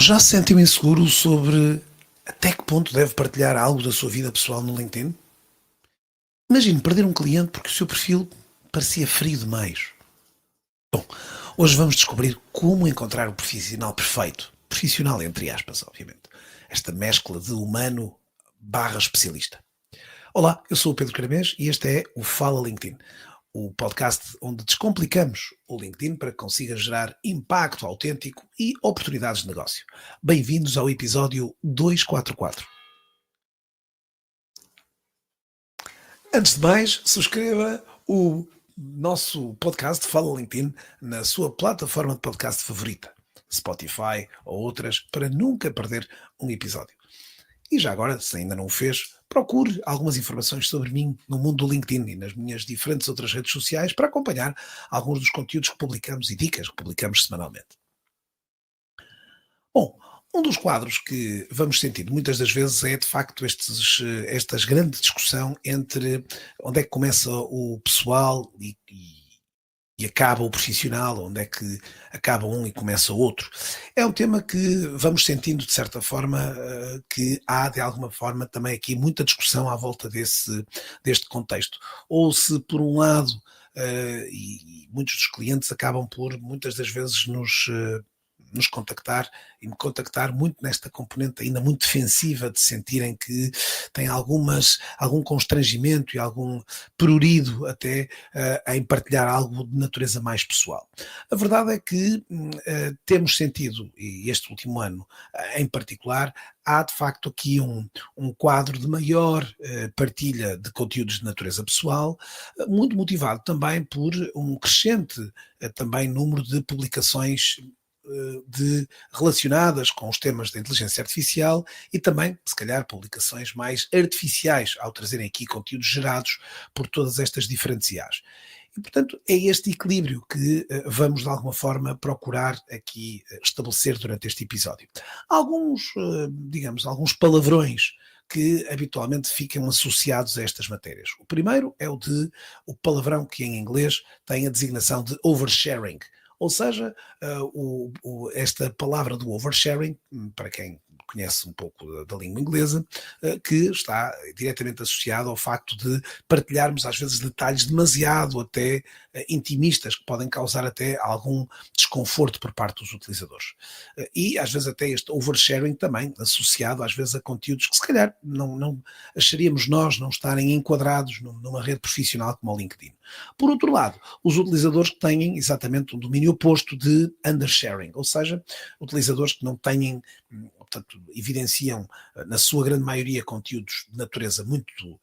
Já se sentiu inseguro sobre até que ponto deve partilhar algo da sua vida pessoal no LinkedIn? Imagine perder um cliente porque o seu perfil parecia frio demais. Bom, hoje vamos descobrir como encontrar o profissional perfeito. Profissional, entre aspas, obviamente. Esta mescla de humano barra especialista. Olá, eu sou o Pedro Caramês e este é o Fala LinkedIn, o podcast onde descomplicamos o LinkedIn para que consiga gerar impacto autêntico e oportunidades de negócio. Bem-vindos ao episódio 244. Antes de mais, subscreva o nosso podcast Fala LinkedIn na sua plataforma de podcast favorita, Spotify ou outras, para nunca perder um episódio. E já agora, se ainda não o fez, procure algumas informações sobre mim no mundo do LinkedIn e nas minhas diferentes outras redes sociais para acompanhar alguns dos conteúdos que publicamos e dicas que publicamos semanalmente. Bom, um dos quadros que vamos sentir muitas das vezes é de facto esta grande discussão entre onde é que começa o pessoal e acaba o profissional, onde é que acaba um e começa o outro. É um tema que vamos sentindo de certa forma que há de alguma forma também aqui muita discussão à volta deste contexto. Ou se por um lado, e muitos dos clientes acabam por muitas das vezes nos contactar e me contactar muito nesta componente ainda muito defensiva de sentirem que têm algum constrangimento e algum prurido até em partilhar algo de natureza mais pessoal. A verdade é que temos sentido, e este último ano em particular, há de facto aqui um quadro de maior partilha de conteúdos de natureza pessoal, muito motivado também por um crescente também número de publicações relacionadas com os temas da inteligência artificial e também, se calhar, publicações mais artificiais ao trazerem aqui conteúdos gerados por todas estas diferentes IAs. E, portanto, é este equilíbrio que vamos, de alguma forma, procurar aqui estabelecer durante este episódio. Alguns, digamos, alguns palavrões que habitualmente ficam associados a estas matérias. O primeiro é o palavrão que em inglês tem a designação de oversharing, ou seja, esta palavra do oversharing, para quem conhece um pouco da língua inglesa, que está diretamente associado ao facto de partilharmos às vezes detalhes demasiado até intimistas que podem causar até algum desconforto por parte dos utilizadores. E às vezes até este oversharing também associado às vezes a conteúdos que se calhar não acharíamos nós não estarem enquadrados numa rede profissional como o LinkedIn. Por outro lado, os utilizadores que têm exatamente um domínio oposto de undersharing, ou seja, utilizadores que não têm, portanto, evidenciam na sua grande maioria conteúdos de natureza muito,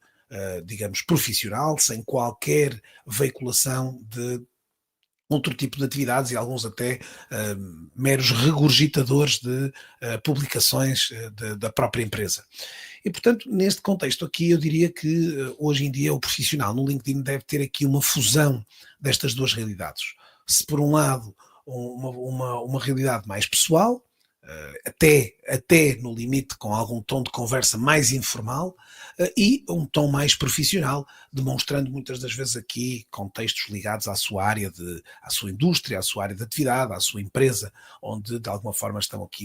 digamos, profissional, sem qualquer veiculação de outro tipo de atividades e alguns até meros regurgitadores de publicações da própria empresa. E, portanto, neste contexto aqui, eu diria que hoje em dia o profissional no LinkedIn deve ter aqui uma fusão destas duas realidades. Se por um lado uma realidade mais pessoal, até no limite com algum tom de conversa mais informal, e um tom mais profissional, demonstrando muitas das vezes aqui contextos ligados à sua indústria, à sua área de atividade, à sua empresa, onde de alguma forma estão aqui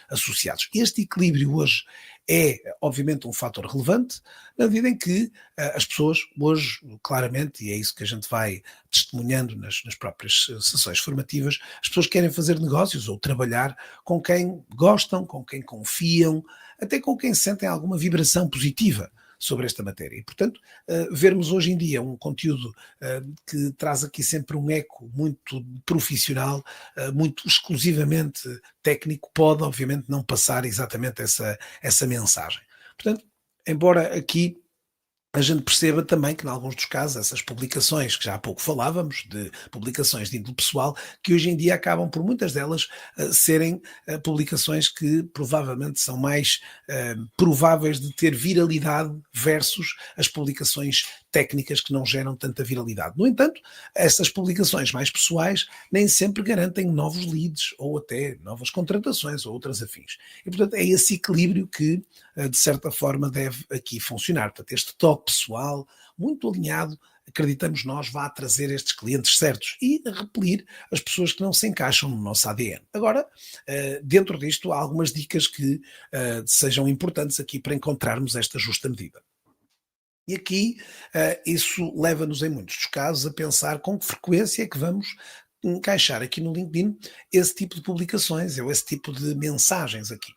associados. Este equilíbrio hoje é, obviamente, um fator relevante, na medida em que as pessoas hoje, claramente, e é isso que a gente vai testemunhando nas próprias sessões formativas, as pessoas querem fazer negócios ou trabalhar com quem gostam, com quem confiam, até com quem sentem alguma vibração positiva sobre esta matéria. E, portanto, vermos hoje em dia um conteúdo que traz aqui sempre um eco muito profissional, muito exclusivamente técnico, pode, obviamente, não passar exatamente essa mensagem. Portanto, embora aqui a gente perceba também que, em alguns dos casos, essas publicações, que já há pouco falávamos, de publicações de índole pessoal, que hoje em dia acabam por muitas delas serem publicações que provavelmente são mais prováveis de ter viralidade versus as publicações técnicas que não geram tanta viralidade. No entanto, essas publicações mais pessoais nem sempre garantem novos leads ou até novas contratações ou outras afins. E, portanto, é esse equilíbrio que, de certa forma, deve aqui funcionar. Portanto, este toque pessoal, muito alinhado acreditamos nós, vá trazer estes clientes certos e repelir as pessoas que não se encaixam no nosso ADN. Agora, dentro disto, há algumas dicas que sejam importantes aqui para encontrarmos esta justa medida. E aqui, isso leva-nos, em muitos dos casos, a pensar com que frequência é que vamos encaixar aqui no LinkedIn esse tipo de publicações, ou esse tipo de mensagens aqui.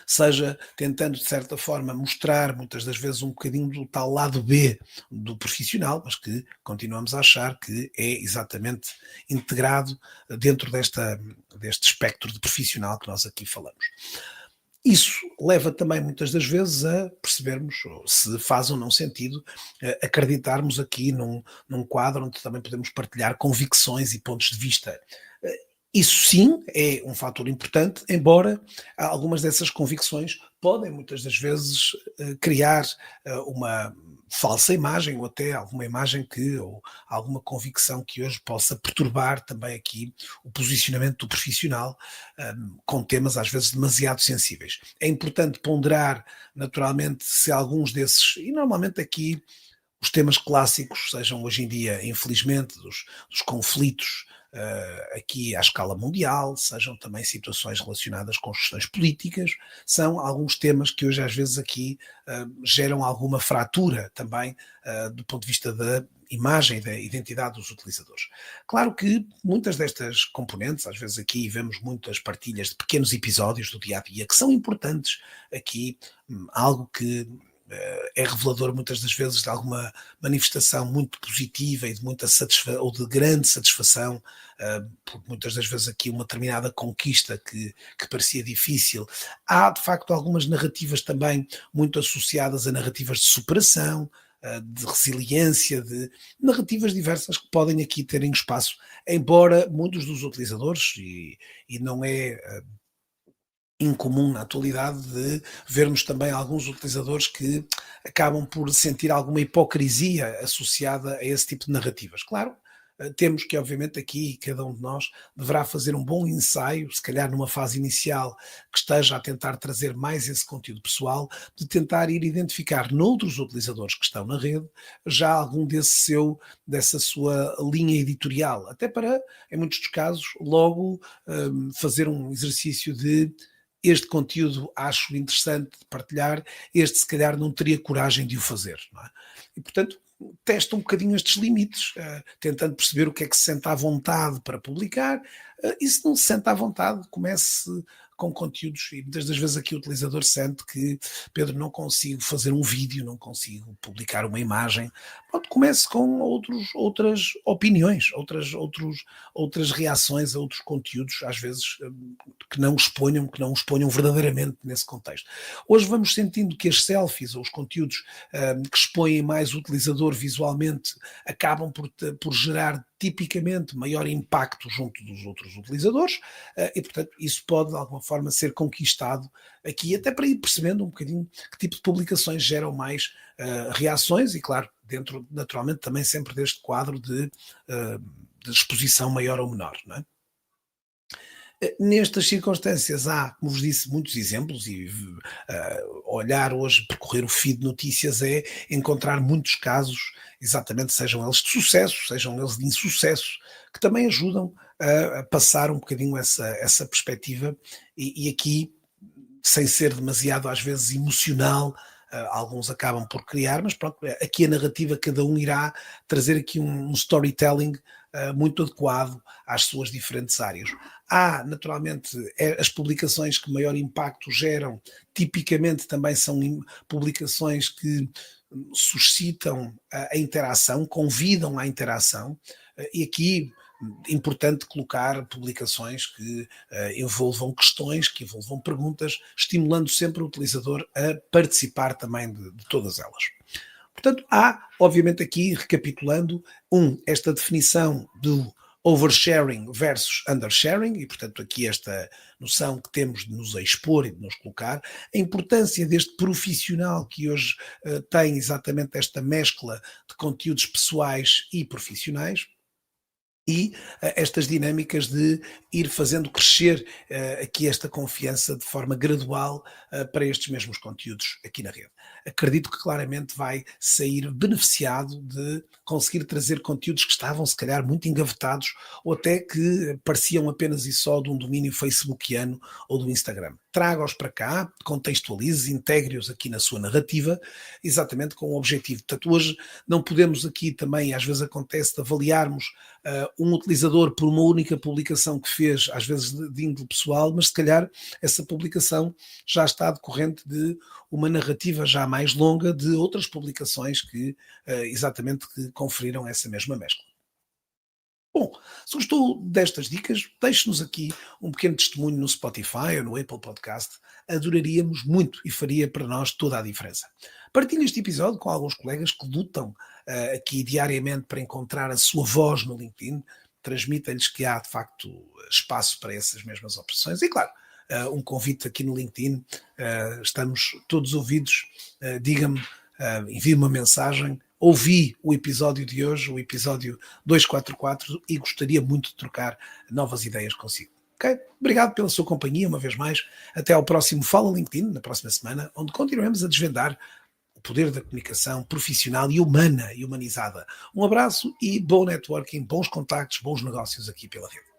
Seja tentando, de certa forma, mostrar muitas das vezes um bocadinho do tal lado B do profissional, mas que continuamos a achar que é exatamente integrado dentro deste espectro de profissional que nós aqui falamos. Isso leva também muitas das vezes a percebermos se faz ou não sentido acreditarmos aqui num quadro onde também podemos partilhar convicções e pontos de vista. Eh, Isso sim é um fator importante, embora algumas dessas convicções podem muitas das vezes criar uma falsa imagem ou até alguma imagem ou alguma convicção que hoje possa perturbar também aqui o posicionamento do profissional com temas às vezes demasiado sensíveis. É importante ponderar naturalmente se alguns desses, e normalmente aqui os temas clássicos, sejam hoje em dia, infelizmente, dos conflitos aqui à escala mundial, sejam também situações relacionadas com questões políticas, são alguns temas que hoje às vezes aqui geram alguma fratura também do ponto de vista da imagem, da identidade dos utilizadores. Claro que muitas destas componentes, às vezes aqui vemos muitas partilhas de pequenos episódios do dia a dia que são importantes aqui, algo que é revelador muitas das vezes de alguma manifestação muito positiva e de muita satisfação ou de grande satisfação, por muitas das vezes aqui uma determinada conquista que parecia difícil. Há de facto algumas narrativas também muito associadas a narrativas de superação, de resiliência, de narrativas diversas que podem aqui terem espaço, embora muitos dos utilizadores, e não é incomum na atualidade de vermos também alguns utilizadores que acabam por sentir alguma hipocrisia associada a esse tipo de narrativas. Claro, temos que, obviamente, aqui cada um de nós deverá fazer um bom ensaio, se calhar numa fase inicial que esteja a tentar trazer mais esse conteúdo pessoal, de tentar ir identificar noutros utilizadores que estão na rede já algum dessa sua linha editorial, até para, em muitos dos casos, logo fazer um exercício de este conteúdo acho interessante de partilhar, este se calhar não teria coragem de o fazer, não é? E portanto, testa um bocadinho estes limites, tentando perceber o que é que se sente à vontade para publicar, e se não se sente à vontade, comece com conteúdos, e muitas das vezes aqui o utilizador sente que, Pedro, não consigo fazer um vídeo, não consigo publicar uma imagem. Pronto, comece com outras opiniões, outras reações a outros conteúdos, às vezes que não exponham verdadeiramente nesse contexto. Hoje vamos sentindo que as selfies ou os conteúdos que expõem mais o utilizador visualmente acabam por gerar tipicamente maior impacto junto dos outros utilizadores e, portanto, isso pode de alguma forma ser conquistado aqui, até para ir percebendo um bocadinho que tipo de publicações geram mais reações e, claro, dentro naturalmente também sempre deste quadro de exposição maior ou menor, não é? Nestas circunstâncias há, como vos disse, muitos exemplos e olhar hoje, percorrer o feed de notícias é encontrar muitos casos, exatamente, sejam eles de sucesso, sejam eles de insucesso, que também ajudam a passar um bocadinho essa perspectiva e aqui, sem ser demasiado às vezes emocional, alguns acabam por criar, mas pronto, aqui a narrativa cada um irá trazer aqui um storytelling muito adequado às suas diferentes áreas. Há, naturalmente, as publicações que maior impacto geram, tipicamente também são publicações que suscitam a interação, convidam à interação, e aqui importante colocar publicações que envolvam questões, que envolvam perguntas, estimulando sempre o utilizador a participar também de todas elas. Portanto, há, obviamente, aqui, recapitulando, esta definição do oversharing versus undersharing, e, portanto, aqui esta noção que temos de nos expor e de nos colocar, a importância deste profissional que hoje tem exatamente esta mescla de conteúdos pessoais e profissionais, e estas dinâmicas de ir fazendo crescer aqui esta confiança de forma gradual para estes mesmos conteúdos aqui na rede. Acredito que claramente vai sair beneficiado de conseguir trazer conteúdos que estavam se calhar muito engavetados ou até que pareciam apenas e só de um domínio facebookiano ou do Instagram. Traga-os para cá, contextualize, integre-os aqui na sua narrativa, exatamente com o objetivo. Portanto, hoje não podemos aqui também, às vezes acontece, de avaliarmos um utilizador por uma única publicação que fez, às vezes de índole pessoal, mas se calhar essa publicação já está decorrente de uma narrativa já mais longa de outras publicações que exatamente que conferiram essa mesma mescla. Bom, se gostou destas dicas, deixe-nos aqui um pequeno testemunho no Spotify ou no Apple Podcast. Adoraríamos muito e faria para nós toda a diferença. Partilhe este episódio com alguns colegas que lutam aqui diariamente para encontrar a sua voz no LinkedIn. Transmita-lhes que há, de facto, espaço para essas mesmas opções. E, claro, um convite aqui no LinkedIn. Estamos todos ouvidos. Diga-me, envie uma mensagem. Ouvi o episódio de hoje, o episódio 244, e gostaria muito de trocar novas ideias consigo. Ok? Obrigado pela sua companhia uma vez mais. Até ao próximo Fala LinkedIn, na próxima semana, onde continuamos a desvendar o poder da comunicação profissional e humana e humanizada. Um abraço e bom networking, bons contactos, bons negócios aqui pela rede.